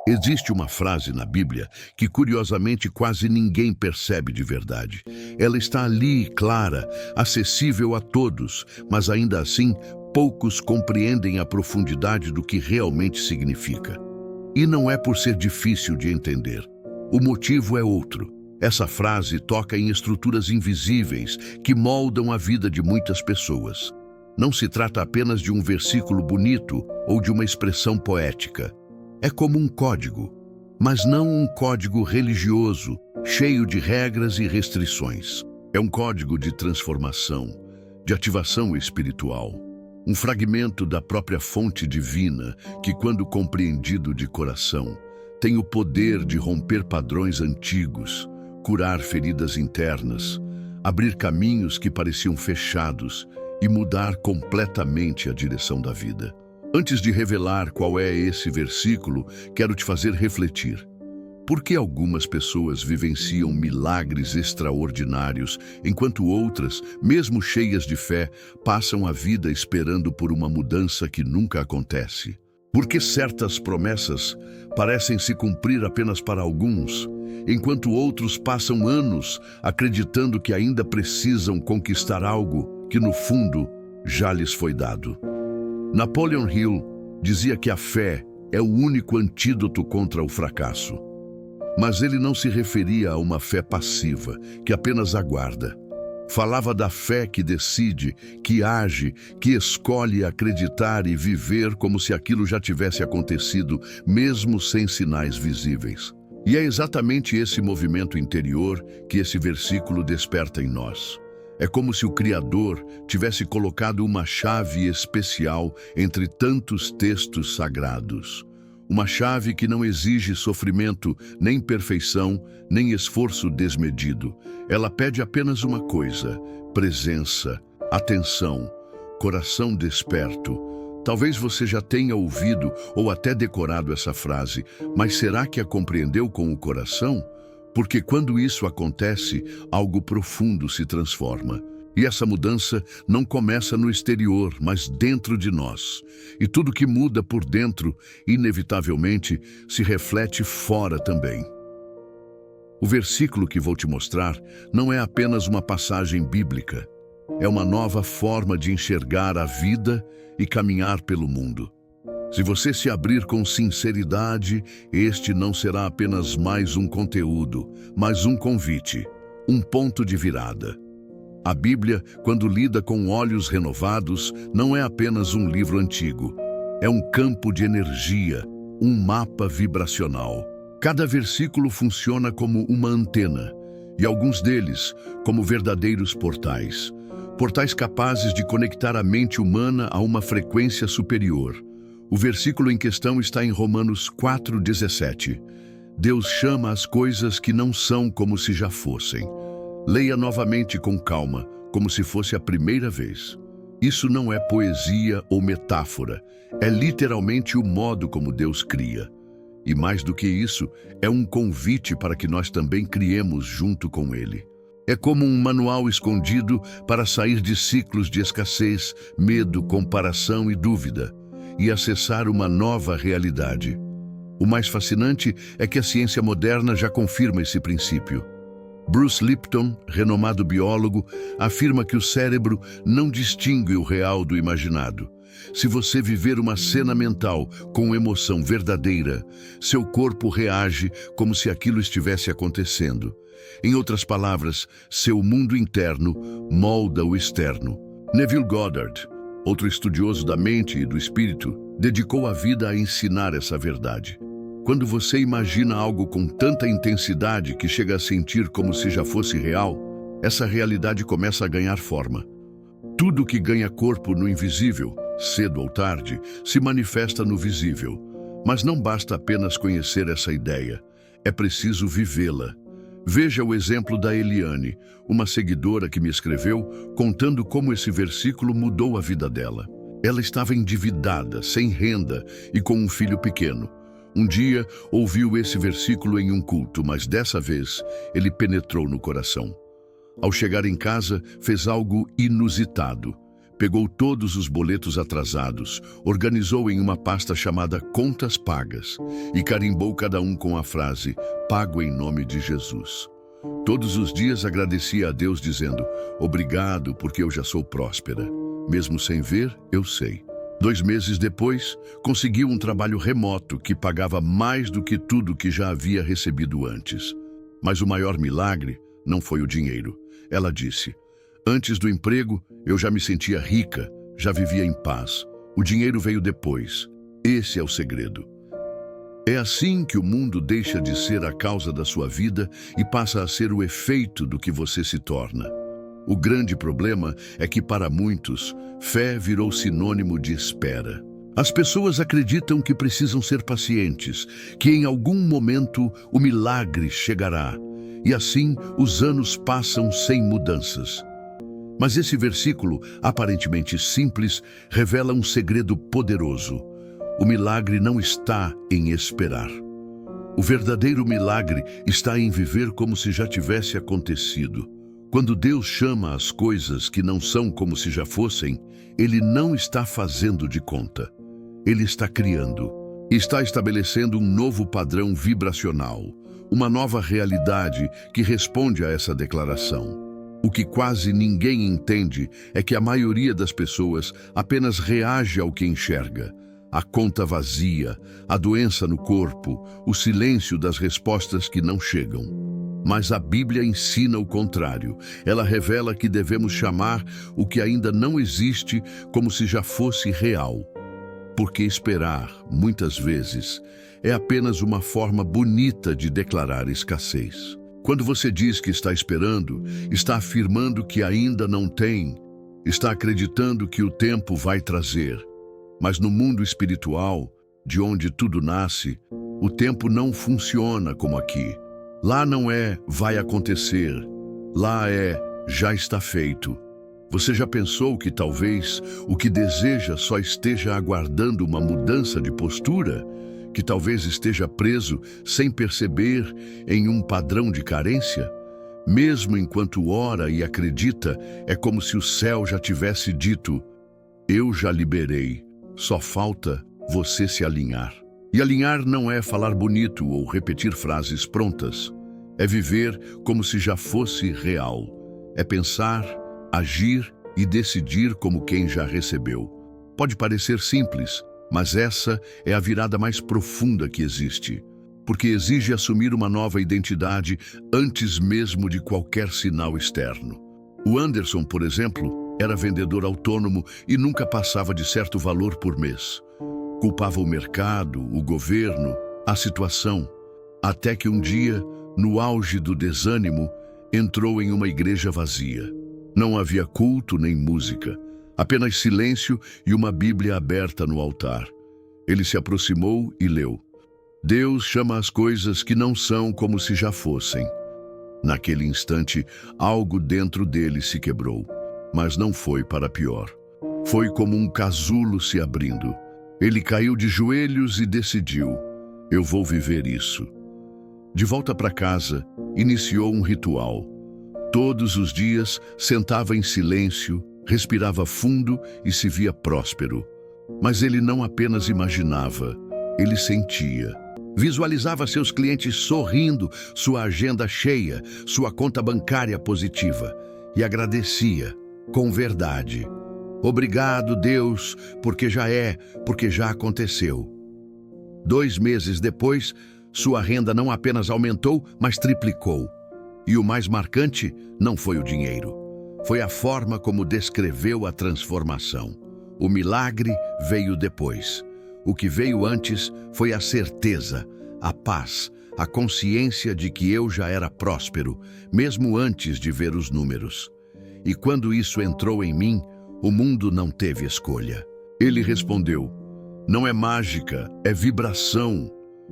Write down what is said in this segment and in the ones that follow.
Existe uma frase na Bíblia que, curiosamente, quase ninguém percebe de verdade. Ela está ali, clara, acessível a todos, mas ainda assim, poucos compreendem a profundidade do que realmente significa. E não é por ser difícil de entender. O motivo é outro. Essa frase toca em estruturas invisíveis que moldam a vida de muitas pessoas. Não se trata apenas de um versículo bonito ou de uma expressão poética. É como um código, mas não um código religioso, cheio de regras e restrições. É um código de transformação, de ativação espiritual. Um fragmento da própria fonte divina que, quando compreendido de coração, tem o poder de romper padrões antigos, curar feridas internas, abrir caminhos que pareciam fechados e mudar completamente a direção da vida. Antes de revelar qual é esse versículo, quero te fazer refletir. Por que algumas pessoas vivenciam milagres extraordinários, enquanto outras, mesmo cheias de fé, passam a vida esperando por uma mudança que nunca acontece? Por que certas promessas parecem se cumprir apenas para alguns, enquanto outros passam anos acreditando que ainda precisam conquistar algo que, no fundo, já lhes foi dado? Napoleon Hill dizia que a fé é o único antídoto contra o fracasso. Mas ele não se referia a uma fé passiva, que apenas aguarda. Falava da fé que decide, que age, que escolhe acreditar e viver como se aquilo já tivesse acontecido, mesmo sem sinais visíveis. E é exatamente esse movimento interior que esse versículo desperta em nós. É como se o Criador tivesse colocado uma chave especial entre tantos textos sagrados. Uma chave que não exige sofrimento, nem perfeição, nem esforço desmedido. Ela pede apenas uma coisa: presença, atenção, coração desperto. Talvez você já tenha ouvido ou até decorado essa frase, mas será que a compreendeu com o coração? Porque quando isso acontece, algo profundo se transforma. E essa mudança não começa no exterior, mas dentro de nós. E tudo que muda por dentro, inevitavelmente, se reflete fora também. O versículo que vou te mostrar não é apenas uma passagem bíblica. É uma nova forma de enxergar a vida e caminhar pelo mundo. Se você se abrir com sinceridade, este não será apenas mais um conteúdo, mas um convite, um ponto de virada. A Bíblia, quando lida com olhos renovados, não é apenas um livro antigo. É um campo de energia, um mapa vibracional. Cada versículo funciona como uma antena, e alguns deles como verdadeiros portais. Portais capazes de conectar a mente humana a uma frequência superior. O versículo em questão está em Romanos 4,17. Deus chama as coisas que não são como se já fossem. Leia novamente com calma, como se fosse a primeira vez. Isso não é poesia ou metáfora, é literalmente o modo como Deus cria. E mais do que isso, é um convite para que nós também criemos junto com Ele. É como um manual escondido para sair de ciclos de escassez, medo, comparação e dúvida, e acessar uma nova realidade. O mais fascinante é que a ciência moderna já confirma esse princípio. Bruce Lipton, renomado biólogo, afirma que o cérebro não distingue o real do imaginado. Se você viver uma cena mental com emoção verdadeira, seu corpo reage como se aquilo estivesse acontecendo. Em outras palavras, seu mundo interno molda o externo. Neville Goddard, outro estudioso da mente e do espírito, dedicou a vida a ensinar essa verdade. Quando você imagina algo com tanta intensidade que chega a sentir como se já fosse real, essa realidade começa a ganhar forma. Tudo que ganha corpo no invisível, cedo ou tarde, se manifesta no visível. Mas não basta apenas conhecer essa ideia, é preciso vivê-la. Veja o exemplo da Eliane, uma seguidora que me escreveu contando como esse versículo mudou a vida dela. Ela estava endividada, sem renda e com um filho pequeno. Um dia, ouviu esse versículo em um culto, mas dessa vez, ele penetrou no coração. Ao chegar em casa, fez algo inusitado. Pegou todos os boletos atrasados, organizou em uma pasta chamada Contas Pagas e carimbou cada um com a frase: "Pago em nome de Jesus". Todos os dias agradecia a Deus dizendo: "Obrigado, porque eu já sou próspera. Mesmo sem ver, eu sei". 2 meses depois, conseguiu um trabalho remoto que pagava mais do que tudo que já havia recebido antes. Mas o maior milagre não foi o dinheiro. Ela disse: "Antes do emprego, eu já me sentia rica, já vivia em paz. O dinheiro veio depois. Esse é o segredo". É assim que o mundo deixa de ser a causa da sua vida e passa a ser o efeito do que você se torna. O grande problema é que, para muitos, fé virou sinônimo de espera. As pessoas acreditam que precisam ser pacientes, que em algum momento o milagre chegará. E assim, os anos passam sem mudanças. Mas esse versículo, aparentemente simples, revela um segredo poderoso. O milagre não está em esperar. O verdadeiro milagre está em viver como se já tivesse acontecido. Quando Deus chama as coisas que não são como se já fossem, Ele não está fazendo de conta. Ele está criando. Está estabelecendo um novo padrão vibracional, uma nova realidade que responde a essa declaração. O que quase ninguém entende é que a maioria das pessoas apenas reage ao que enxerga. A conta vazia, a doença no corpo, o silêncio das respostas que não chegam. Mas a Bíblia ensina o contrário. Ela revela que devemos chamar o que ainda não existe como se já fosse real. Porque esperar, muitas vezes, é apenas uma forma bonita de declarar escassez. Quando você diz que está esperando, está afirmando que ainda não tem, está acreditando que o tempo vai trazer. Mas no mundo espiritual, de onde tudo nasce, o tempo não funciona como aqui. Lá não é "vai acontecer", lá é "já está feito". Você já pensou que talvez o que deseja só esteja aguardando uma mudança de postura? Que talvez esteja preso, sem perceber, em um padrão de carência? Mesmo enquanto ora e acredita, é como se o céu já tivesse dito: "Eu já liberei, só falta você se alinhar". E alinhar não é falar bonito ou repetir frases prontas. É viver como se já fosse real. É pensar, agir e decidir como quem já recebeu. Pode parecer simples, mas essa é a virada mais profunda que existe, porque exige assumir uma nova identidade antes mesmo de qualquer sinal externo. O Anderson, por exemplo, era vendedor autônomo e nunca passava de certo valor por mês. Culpava o mercado, o governo, a situação, até que um dia, no auge do desânimo, entrou em uma igreja vazia. Não havia culto nem música, apenas silêncio e uma Bíblia aberta no altar. Ele se aproximou e leu: "Deus chama as coisas que não são como se já fossem". Naquele instante, algo dentro dele se quebrou, mas não foi para pior. Foi como um casulo se abrindo. Ele caiu de joelhos e decidiu: "Eu vou viver isso". De volta para casa, iniciou um ritual. Todos os dias, sentava em silêncio, respirava fundo e se via próspero. Mas ele não apenas imaginava, ele sentia. Visualizava seus clientes sorrindo, sua agenda cheia, sua conta bancária positiva. E agradecia, com verdade. "Obrigado, Deus, porque já aconteceu". 2 meses depois, sua renda não apenas aumentou, mas triplicou. E o mais marcante não foi o dinheiro. Foi a forma como descreveu a transformação. O milagre veio depois. O que veio antes foi a certeza, a paz, a consciência de que eu já era próspero, mesmo antes de ver os números. E quando isso entrou em mim, o mundo não teve escolha. Ele respondeu: "Não é mágica, é vibração".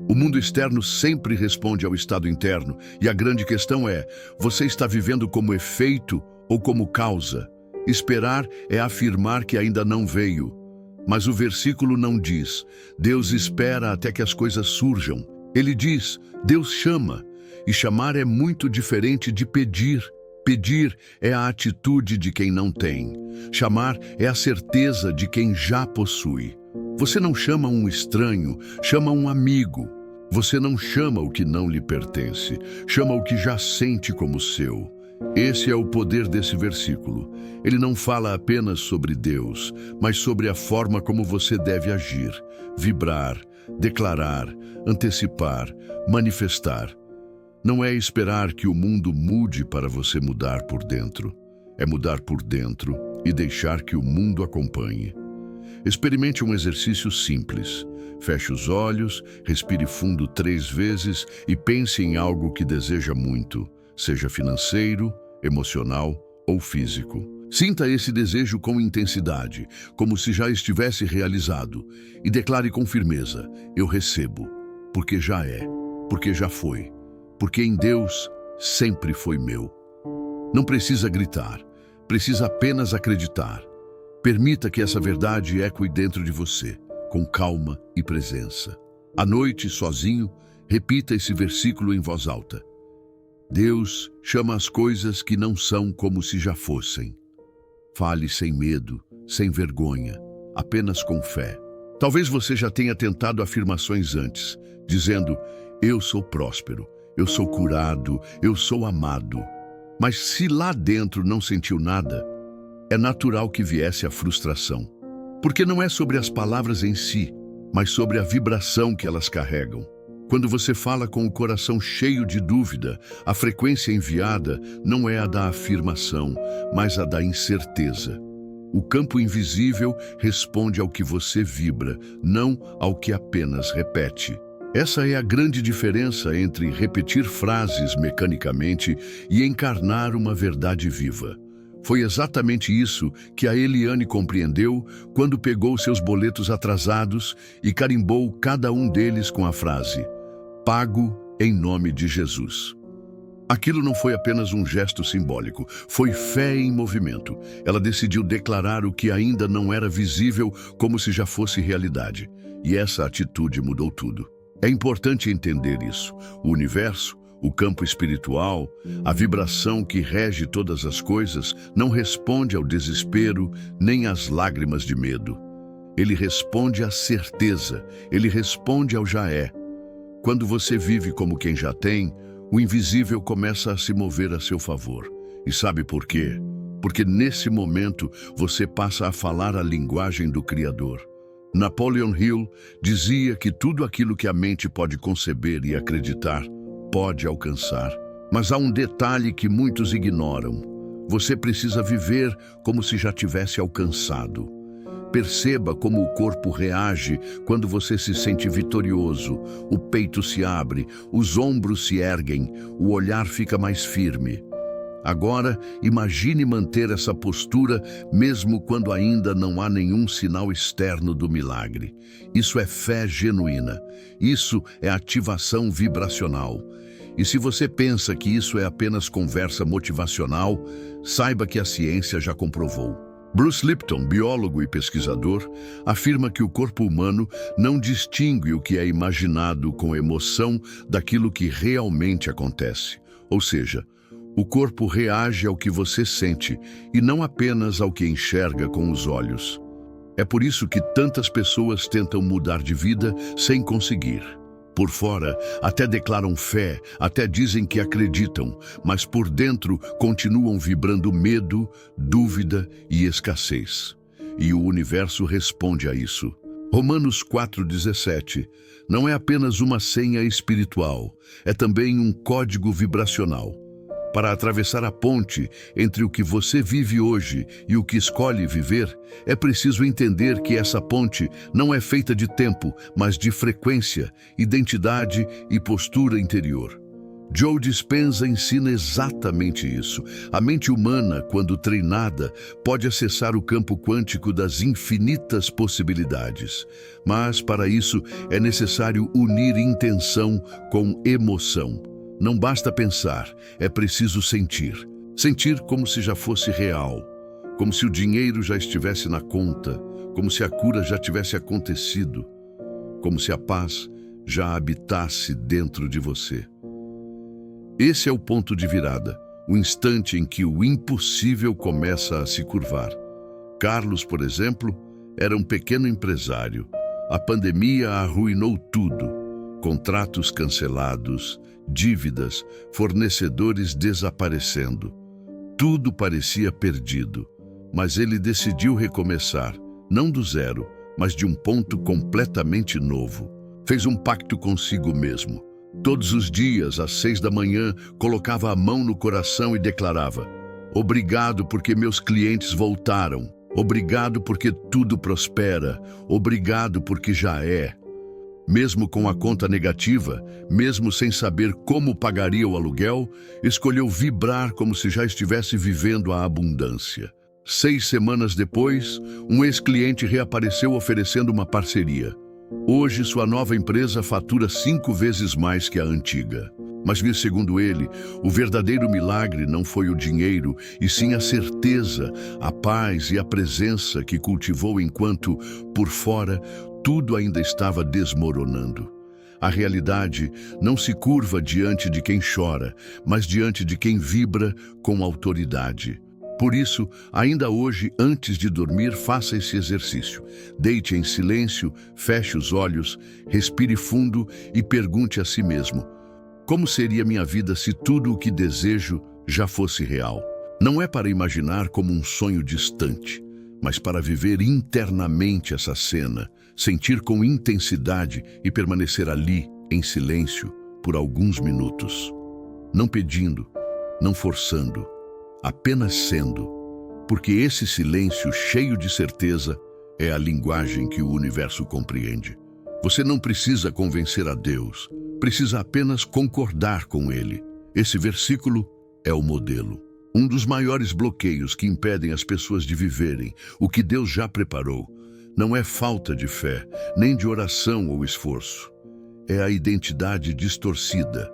O mundo externo sempre responde ao estado interno, e a grande questão é: você está vivendo como efeito ou como causa? Esperar é afirmar que ainda não veio. Mas o versículo não diz: Deus espera até que as coisas surjam. Ele diz: Deus chama. E chamar é muito diferente de pedir. Pedir é a atitude de quem não tem. Chamar é a certeza de quem já possui. Você não chama um estranho, chama um amigo. Você não chama o que não lhe pertence, chama o que já sente como seu. Esse é o poder desse versículo. Ele não fala apenas sobre Deus, mas sobre a forma como você deve agir, vibrar, declarar, antecipar, manifestar. Não é esperar que o mundo mude para você mudar por dentro. É mudar por dentro e deixar que o mundo acompanhe. Experimente um exercício simples. Feche os olhos, respire fundo 3 vezes e pense em algo que deseja muito, seja financeiro, emocional ou físico. Sinta esse desejo com intensidade, como se já estivesse realizado, e declare com firmeza: eu recebo, porque já é, porque já foi, porque em Deus sempre foi meu. Não precisa gritar, precisa apenas acreditar. Permita que essa verdade ecoe dentro de você, com calma e presença. À noite, sozinho, repita esse versículo em voz alta. Deus chama as coisas que não são como se já fossem. Fale sem medo, sem vergonha, apenas com fé. Talvez você já tenha tentado afirmações antes, dizendo: eu sou próspero, eu sou curado, eu sou amado. Mas se lá dentro não sentiu nada, é natural que viesse a frustração. Porque não é sobre as palavras em si, mas sobre a vibração que elas carregam. Quando você fala com o coração cheio de dúvida, a frequência enviada não é a da afirmação, mas a da incerteza. O campo invisível responde ao que você vibra, não ao que apenas repete. Essa é a grande diferença entre repetir frases mecanicamente e encarnar uma verdade viva. Foi exatamente isso que a Eliane compreendeu quando pegou seus boletos atrasados e carimbou cada um deles com a frase: pago em nome de Jesus. Aquilo não foi apenas um gesto simbólico, foi fé em movimento. Ela decidiu declarar o que ainda não era visível como se já fosse realidade. E essa atitude mudou tudo. É importante entender isso. O universo, o campo espiritual, a vibração que rege todas as coisas, não responde ao desespero nem às lágrimas de medo. Ele responde à certeza, ele responde ao já é. Quando você vive como quem já tem, o invisível começa a se mover a seu favor. E sabe por quê? Porque nesse momento você passa a falar a linguagem do Criador. Napoleon Hill dizia que tudo aquilo que a mente pode conceber e acreditar pode alcançar. Mas há um detalhe que muitos ignoram. Você precisa viver como se já tivesse alcançado. Perceba como o corpo reage quando você se sente vitorioso. O peito se abre, os ombros se erguem, o olhar fica mais firme. Agora, imagine manter essa postura mesmo quando ainda não há nenhum sinal externo do milagre. Isso é fé genuína. Isso é ativação vibracional. E se você pensa que isso é apenas conversa motivacional, saiba que a ciência já comprovou. Bruce Lipton, biólogo e pesquisador, afirma que o corpo humano não distingue o que é imaginado com emoção daquilo que realmente acontece. Ou seja, o corpo reage ao que você sente e não apenas ao que enxerga com os olhos. É por isso que tantas pessoas tentam mudar de vida sem conseguir. Por fora, até declaram fé, até dizem que acreditam, mas por dentro continuam vibrando medo, dúvida e escassez. E o universo responde a isso. Romanos 4,17 não é apenas uma senha espiritual, é também um código vibracional. Para atravessar a ponte entre o que você vive hoje e o que escolhe viver, é preciso entender que essa ponte não é feita de tempo, mas de frequência, identidade e postura interior. Joe Dispenza ensina exatamente isso. A mente humana, quando treinada, pode acessar o campo quântico das infinitas possibilidades. Mas, para isso, é necessário unir intenção com emoção. Não basta pensar, é preciso sentir. Sentir como se já fosse real, como se o dinheiro já estivesse na conta, como se a cura já tivesse acontecido, como se a paz já habitasse dentro de você. Esse é o ponto de virada. o instante em que o impossível começa a se curvar. Carlos, por exemplo, era um pequeno empresário. A pandemia arruinou tudo. Contratos cancelados, dívidas, fornecedores desaparecendo. Tudo parecia perdido, mas ele decidiu recomeçar, não do zero, mas de um ponto completamente novo. Fez um pacto consigo mesmo. Todos os dias, às 6 da manhã, colocava a mão no coração e declarava: obrigado porque meus clientes voltaram. Obrigado porque tudo prospera. Obrigado porque já é. Mesmo com a conta negativa, mesmo sem saber como pagaria o aluguel, escolheu vibrar como se já estivesse vivendo a abundância. 6 semanas depois, um ex-cliente reapareceu oferecendo uma parceria. Hoje, sua nova empresa fatura 5 vezes mais que a antiga. Mas, segundo ele, o verdadeiro milagre não foi o dinheiro, e sim a certeza, a paz e a presença que cultivou enquanto, por fora, tudo ainda estava desmoronando. A realidade não se curva diante de quem chora, mas diante de quem vibra com autoridade. Por isso, ainda hoje, antes de dormir, faça esse exercício. Deite em silêncio, feche os olhos, respire fundo e pergunte a si mesmo: como seria minha vida se tudo o que desejo já fosse real? Não é para imaginar como um sonho distante, mas para viver internamente essa cena, sentir com intensidade e permanecer ali, em silêncio, por alguns minutos. Não pedindo, não forçando, apenas sendo, porque esse silêncio cheio de certeza é a linguagem que o universo compreende. Você não precisa convencer a Deus, precisa apenas concordar com Ele. Esse versículo é o modelo. Um dos maiores bloqueios que impedem as pessoas de viverem o que Deus já preparou não é falta de fé, nem de oração ou esforço. É a identidade distorcida.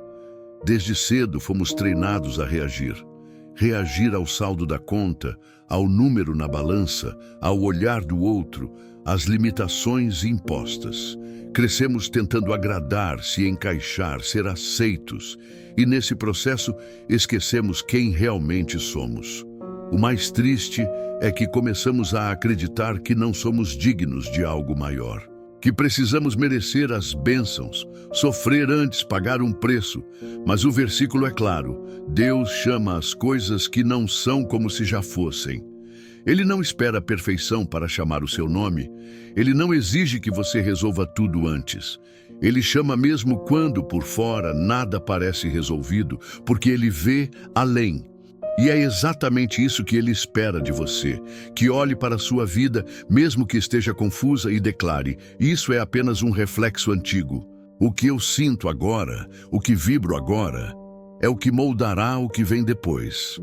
Desde cedo fomos treinados a reagir. Reagir ao saldo da conta, ao número na balança, ao olhar do outro, às limitações impostas. Crescemos tentando agradar, se encaixar, ser aceitos, e nesse processo esquecemos quem realmente somos. O mais triste é que começamos a acreditar que não somos dignos de algo maior, que precisamos merecer as bênçãos, sofrer antes, pagar um preço. Mas o versículo é claro: Deus chama as coisas que não são como se já fossem. Ele não espera a perfeição para chamar o seu nome. Ele não exige que você resolva tudo antes. Ele chama mesmo quando, por fora, nada parece resolvido, porque ele vê além. E é exatamente isso que ele espera de você, que olhe para a sua vida, mesmo que esteja confusa, e declare: isso é apenas um reflexo antigo. O que eu sinto agora, o que vibro agora, é o que moldará o que vem depois.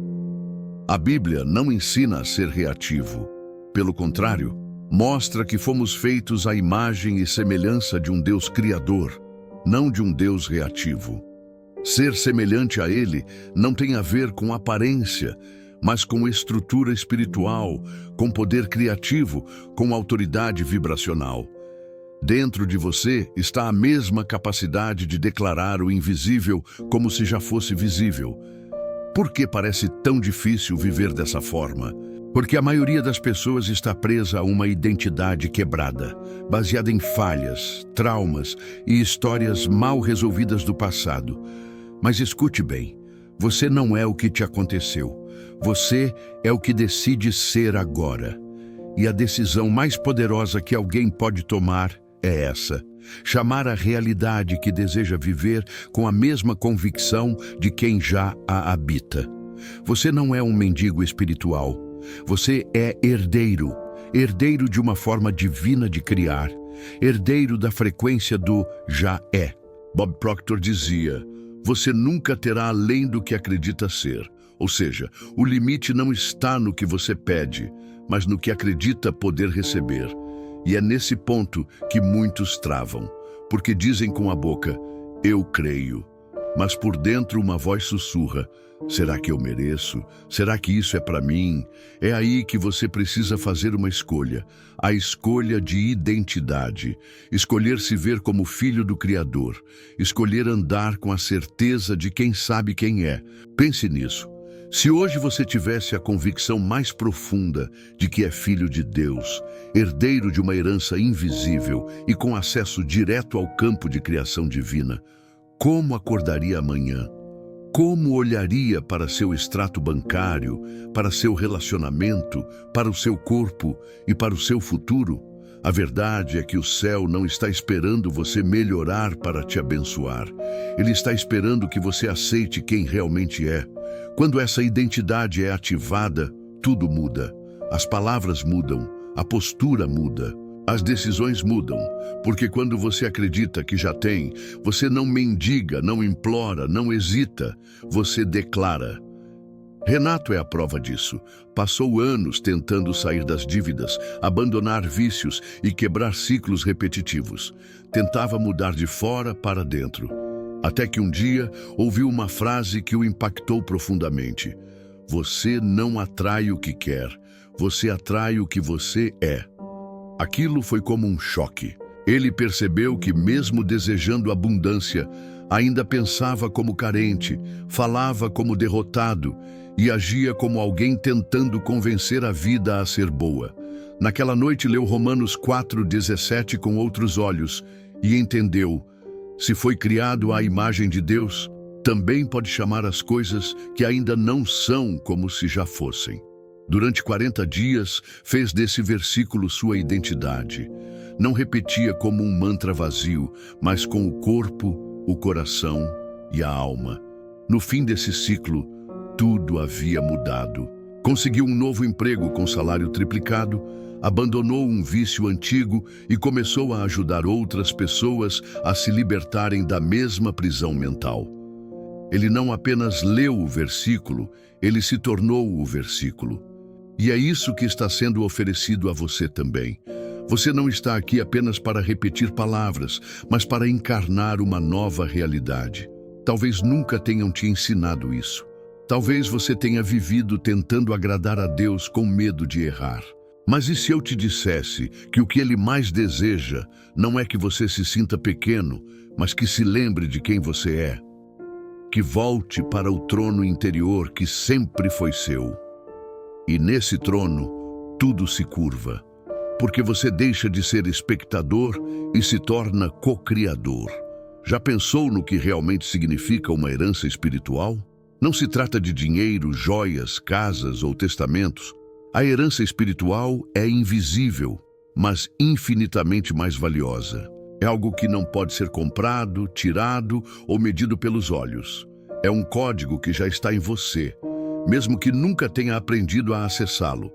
A Bíblia não ensina a ser reativo. Pelo contrário, mostra que fomos feitos à imagem e semelhança de um Deus criador, não de um Deus reativo. Ser semelhante a Ele não tem a ver com aparência, mas com estrutura espiritual, com poder criativo, com autoridade vibracional. Dentro de você está a mesma capacidade de declarar o invisível como se já fosse visível. Por que parece tão difícil viver dessa forma? Porque a maioria das pessoas está presa a uma identidade quebrada, baseada em falhas, traumas e histórias mal resolvidas do passado. Mas escute bem, você não é o que te aconteceu. Você é o que decide ser agora. E a decisão mais poderosa que alguém pode tomar é essa: chamar a realidade que deseja viver com a mesma convicção de quem já a habita. Você não é um mendigo espiritual. Você é herdeiro, herdeiro de uma forma divina de criar, herdeiro da frequência do já é. Bob Proctor dizia: você nunca terá além do que acredita ser. Ou seja, o limite não está no que você pede, mas no que acredita poder receber. E é nesse ponto que muitos travam, porque dizem com a boca: eu creio. Mas por dentro uma voz sussurra: será que eu mereço? Será que isso é para mim? É aí que você precisa fazer uma escolha, a escolha de identidade, escolher se ver como filho do Criador, escolher andar com a certeza de quem sabe quem é. Pense nisso. Se hoje você tivesse a convicção mais profunda de que é filho de Deus, herdeiro de uma herança invisível e com acesso direto ao campo de criação divina, como acordaria amanhã? Como olharia para seu extrato bancário, para seu relacionamento, para o seu corpo e para o seu futuro? A verdade é que o céu não está esperando você melhorar para te abençoar. Ele está esperando que você aceite quem realmente é. Quando essa identidade é ativada, tudo muda. As palavras mudam, a postura muda, as decisões mudam, porque quando você acredita que já tem, você não mendiga, não implora, não hesita, você declara. Renato é a prova disso. Passou anos tentando sair das dívidas, abandonar vícios e quebrar ciclos repetitivos. Tentava mudar de fora para dentro. Até que um dia ouviu uma frase que o impactou profundamente. Você não atrai o que quer, você atrai o que você é. Aquilo foi como um choque. Ele percebeu que mesmo desejando abundância, ainda pensava como carente, falava como derrotado e agia como alguém tentando convencer a vida a ser boa. Naquela noite leu Romanos 4:17 com outros olhos e entendeu: se foi criado à imagem de Deus, também pode chamar as coisas que ainda não são como se já fossem. Durante 40 dias, fez desse versículo sua identidade. Não repetia como um mantra vazio, mas com o corpo, o coração e a alma. No fim desse ciclo, tudo havia mudado. Conseguiu um novo emprego com salário triplicado, abandonou um vício antigo e começou a ajudar outras pessoas a se libertarem da mesma prisão mental. Ele não apenas leu o versículo, ele se tornou o versículo. E é isso que está sendo oferecido a você também. Você não está aqui apenas para repetir palavras, mas para encarnar uma nova realidade. Talvez nunca tenham te ensinado isso. Talvez você tenha vivido tentando agradar a Deus com medo de errar. Mas e se eu te dissesse que o que Ele mais deseja não é que você se sinta pequeno, mas que se lembre de quem você é? Que volte para o trono interior que sempre foi seu. E nesse trono, tudo se curva, porque você deixa de ser espectador e se torna co-criador. Já pensou no que realmente significa uma herança espiritual? Não se trata de dinheiro, joias, casas ou testamentos. A herança espiritual é invisível, mas infinitamente mais valiosa. É algo que não pode ser comprado, tirado ou medido pelos olhos. É um código que já está em você, mesmo que nunca tenha aprendido a acessá-lo.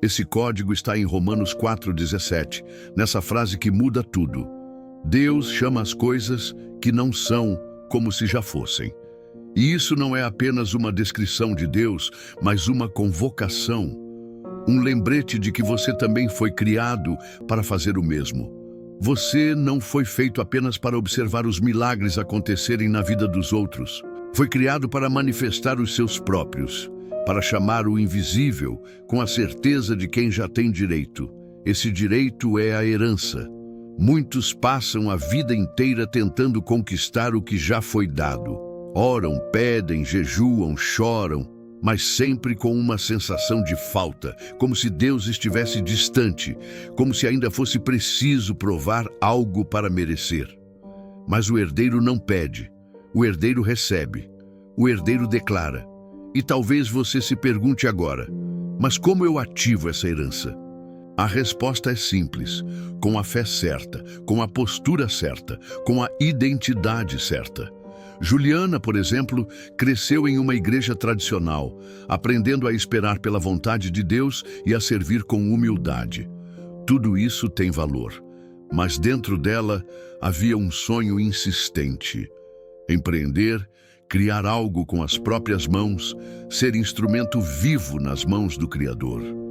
Esse código está em Romanos 4:17, nessa frase que muda tudo. Deus chama as coisas que não são como se já fossem. E isso não é apenas uma descrição de Deus, mas uma convocação. Um lembrete de que você também foi criado para fazer o mesmo. Você não foi feito apenas para observar os milagres acontecerem na vida dos outros. Foi criado para manifestar os seus próprios, para chamar o invisível com a certeza de quem já tem direito. Esse direito é a herança. Muitos passam a vida inteira tentando conquistar o que já foi dado. Oram, pedem, jejuam, choram, mas sempre com uma sensação de falta, como se Deus estivesse distante, como se ainda fosse preciso provar algo para merecer. Mas o herdeiro não pede, o herdeiro recebe, o herdeiro declara. E talvez você se pergunte agora, mas como eu ativo essa herança? A resposta é simples: com a fé certa, com a postura certa, com a identidade certa. Juliana, por exemplo, cresceu em uma igreja tradicional, aprendendo a esperar pela vontade de Deus e a servir com humildade. Tudo isso tem valor, mas dentro dela havia um sonho insistente: empreender, criar algo com as próprias mãos, ser instrumento vivo nas mãos do Criador.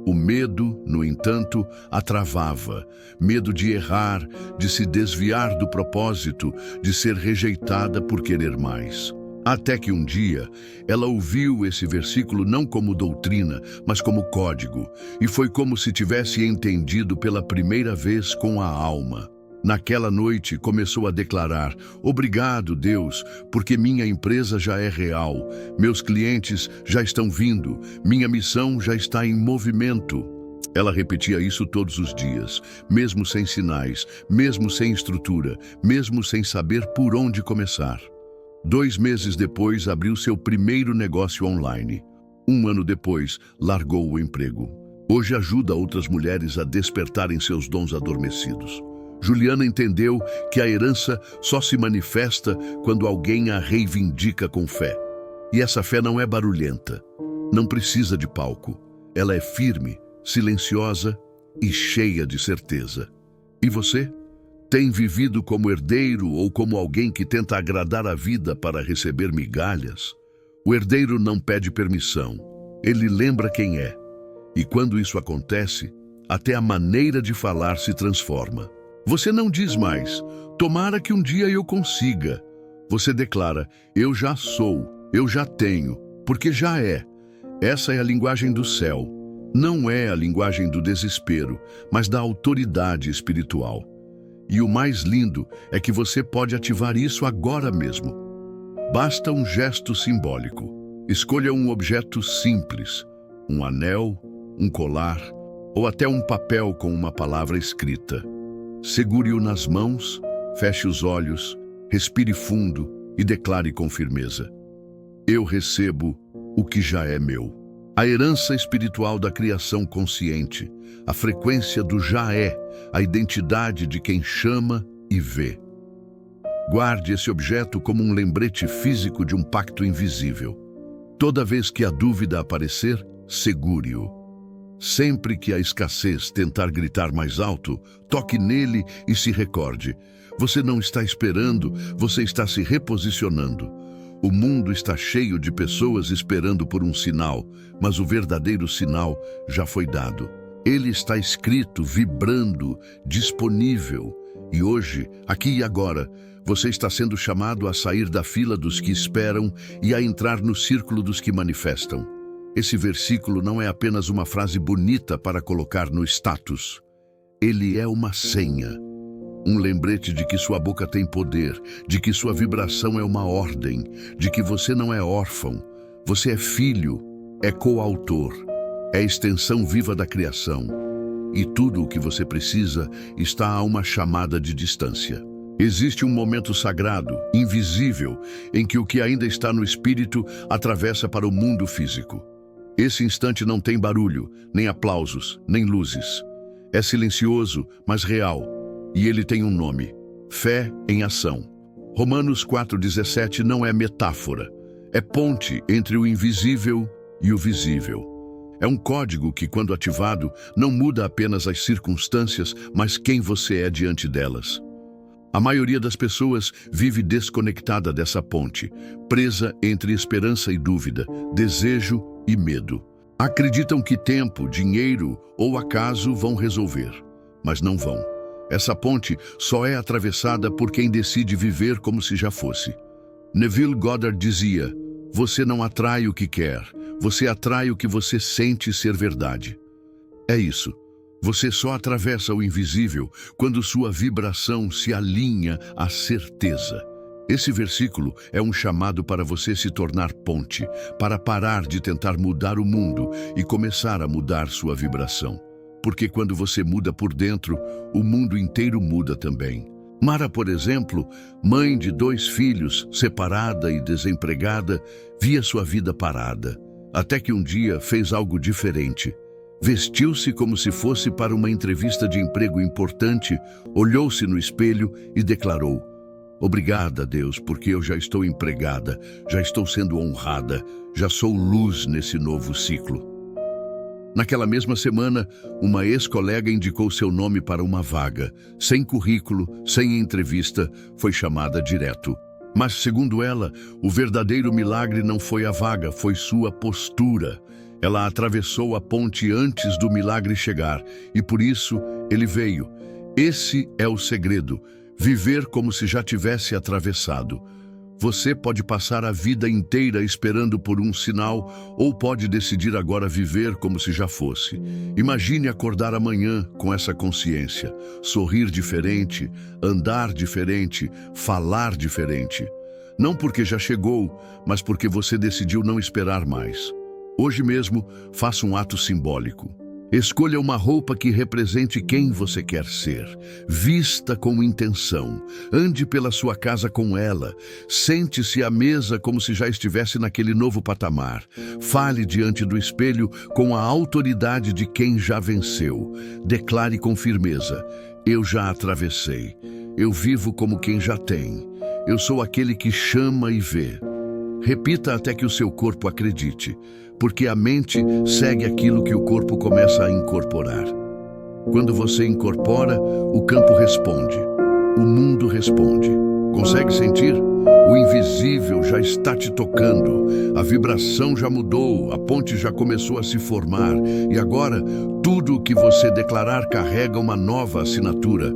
O medo, no entanto, a travava. Medo de errar, de se desviar do propósito, de ser rejeitada por querer mais. Até que um dia, ela ouviu esse versículo não como doutrina, mas como código, e foi como se tivesse entendido pela primeira vez com a alma. Naquela noite, começou a declarar: obrigado, Deus, porque minha empresa já é real, meus clientes já estão vindo, minha missão já está em movimento. Ela repetia isso todos os dias, mesmo sem sinais, mesmo sem estrutura, mesmo sem saber por onde começar. 2 meses depois, abriu seu primeiro negócio online. 1 ano depois, largou o emprego. Hoje ajuda outras mulheres a despertarem seus dons adormecidos. Juliana entendeu que a herança só se manifesta quando alguém a reivindica com fé. E essa fé não é barulhenta, não precisa de palco. Ela é firme, silenciosa e cheia de certeza. E você? Tem vivido como herdeiro ou como alguém que tenta agradar a vida para receber migalhas? O herdeiro não pede permissão, ele lembra quem é. E quando isso acontece, até a maneira de falar se transforma. Você não diz mais: tomara que um dia eu consiga. Você declara: eu já sou, eu já tenho, porque já é. Essa é a linguagem do céu. Não é a linguagem do desespero, mas da autoridade espiritual. E o mais lindo é que você pode ativar isso agora mesmo. Basta um gesto simbólico. Escolha um objeto simples, um anel, um colar ou até um papel com uma palavra escrita. Segure-o nas mãos, feche os olhos, respire fundo e declare com firmeza: eu recebo o que já é meu. A herança espiritual da criação consciente, a frequência do já é, a identidade de quem chama e vê. Guarde esse objeto como um lembrete físico de um pacto invisível. Toda vez que a dúvida aparecer, segure-o. Sempre que a escassez tentar gritar mais alto, toque nele e se recorde: você não está esperando, você está se reposicionando. O mundo está cheio de pessoas esperando por um sinal, mas o verdadeiro sinal já foi dado. Ele está escrito, vibrando, disponível. E hoje, aqui e agora, você está sendo chamado a sair da fila dos que esperam e a entrar no círculo dos que manifestam. Esse versículo não é apenas uma frase bonita para colocar no status. Ele é uma senha. Um lembrete de que sua boca tem poder, de que sua vibração é uma ordem, de que você não é órfão, você é filho, é coautor, é extensão viva da criação. E tudo o que você precisa está a uma chamada de distância. Existe um momento sagrado, invisível, em que o que ainda está no espírito atravessa para o mundo físico. Esse instante não tem barulho, nem aplausos, nem luzes. É silencioso, mas real. E ele tem um nome: fé em ação. Romanos 4,17 não é metáfora. É ponte entre o invisível e o visível. É um código que, quando ativado, não muda apenas as circunstâncias, mas quem você é diante delas. A maioria das pessoas vive desconectada dessa ponte, presa entre esperança e dúvida, desejo e medo. Acreditam que tempo, dinheiro ou acaso vão resolver, mas não vão. Essa ponte só é atravessada por quem decide viver como se já fosse. Neville Goddard dizia: você não atrai o que quer, você atrai o que você sente ser verdade. É isso. Você só atravessa o invisível quando sua vibração se alinha à certeza. Esse versículo é um chamado para você se tornar ponte, para parar de tentar mudar o mundo e começar a mudar sua vibração. Porque quando você muda por dentro, o mundo inteiro muda também. Mara, por exemplo, mãe de 2 filhos, separada e desempregada, via sua vida parada, até que um dia fez algo diferente. Vestiu-se como se fosse para uma entrevista de emprego importante, olhou-se no espelho e declarou: obrigada, Deus, porque eu já estou empregada, já estou sendo honrada, já sou luz nesse novo ciclo. Naquela mesma semana, uma ex-colega indicou seu nome para uma vaga. Sem currículo, sem entrevista, foi chamada direto. Mas, segundo ela, o verdadeiro milagre não foi a vaga, foi sua postura. Ela atravessou a ponte antes do milagre chegar, e por isso ele veio. Esse é o segredo: viver como se já tivesse atravessado. Você pode passar a vida inteira esperando por um sinal ou pode decidir agora viver como se já fosse. Imagine acordar amanhã com essa consciência, sorrir diferente, andar diferente, falar diferente. Não porque já chegou, mas porque você decidiu não esperar mais. Hoje mesmo, faça um ato simbólico. Escolha uma roupa que represente quem você quer ser. Vista com intenção. Ande pela sua casa com ela. Sente-se à mesa como se já estivesse naquele novo patamar. Fale diante do espelho com a autoridade de quem já venceu. Declare com firmeza: eu já atravessei. Eu vivo como quem já tem. Eu sou aquele que chama e vê. Repita até que o seu corpo acredite, porque a mente segue aquilo que o corpo começa a incorporar. Quando você incorpora, o campo responde, o mundo responde. Consegue sentir? O invisível já está te tocando, a vibração já mudou, a ponte já começou a se formar e agora tudo o que você declarar carrega uma nova assinatura.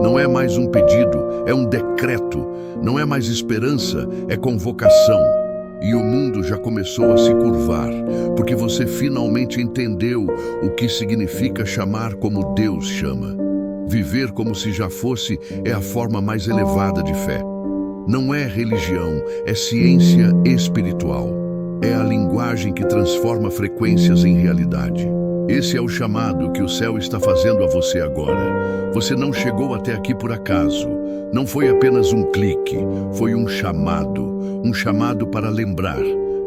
Não é mais um pedido, é um decreto. Não é mais esperança, é convocação. E o mundo já começou a se curvar, porque você finalmente entendeu o que significa chamar como Deus chama. Viver como se já fosse é a forma mais elevada de fé. Não é religião, é ciência espiritual. É a linguagem que transforma frequências em realidade. Esse é o chamado que o céu está fazendo a você agora. Você não chegou até aqui por acaso. Não foi apenas um clique, foi um chamado para lembrar,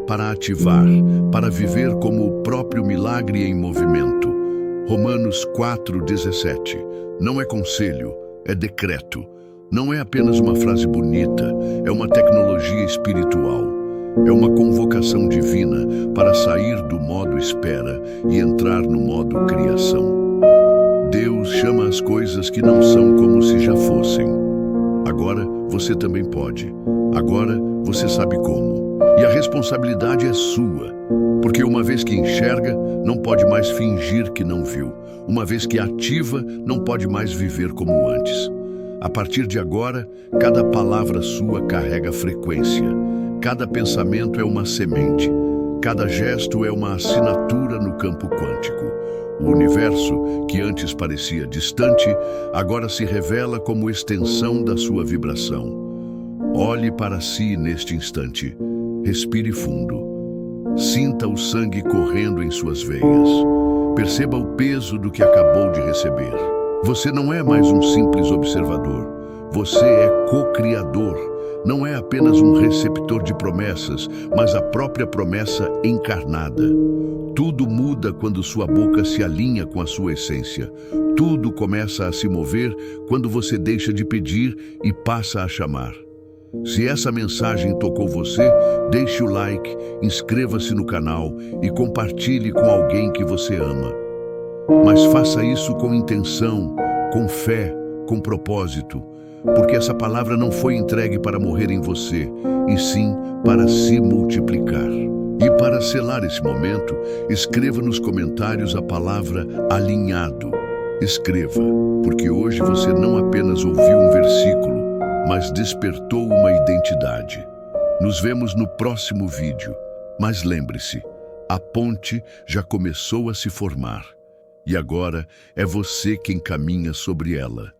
para ativar, para viver como o próprio milagre em movimento. Romanos 4:17. Não é conselho, é decreto. Não é apenas uma frase bonita, é uma tecnologia espiritual. É uma convocação divina para sair do modo espera e entrar no modo criação. Deus chama as coisas que não são como se já fossem. Agora você também pode. Agora você sabe como. E a responsabilidade é sua. Porque uma vez que enxerga, não pode mais fingir que não viu. Uma vez que ativa, não pode mais viver como antes. A partir de agora, cada palavra sua carrega frequência. Cada pensamento é uma semente. Cada gesto é uma assinatura no campo quântico. O universo, que antes parecia distante, agora se revela como extensão da sua vibração. Olhe para si neste instante. Respire fundo. Sinta o sangue correndo em suas veias. Perceba o peso do que acabou de receber. Você não é mais um simples observador. Você é co-criador. Não é apenas um receptor de promessas, mas a própria promessa encarnada. Tudo muda quando sua boca se alinha com a sua essência. Tudo começa a se mover quando você deixa de pedir e passa a chamar. Se essa mensagem tocou você, deixe o like, inscreva-se no canal e compartilhe com alguém que você ama. Mas faça isso com intenção, com fé, com propósito, porque essa palavra não foi entregue para morrer em você, e sim para se multiplicar. E para selar esse momento, escreva nos comentários a palavra alinhado. Escreva, porque hoje você não apenas ouviu um versículo, mas despertou uma identidade. Nos vemos no próximo vídeo, mas lembre-se, a ponte já começou a se formar. E agora é você quem caminha sobre ela.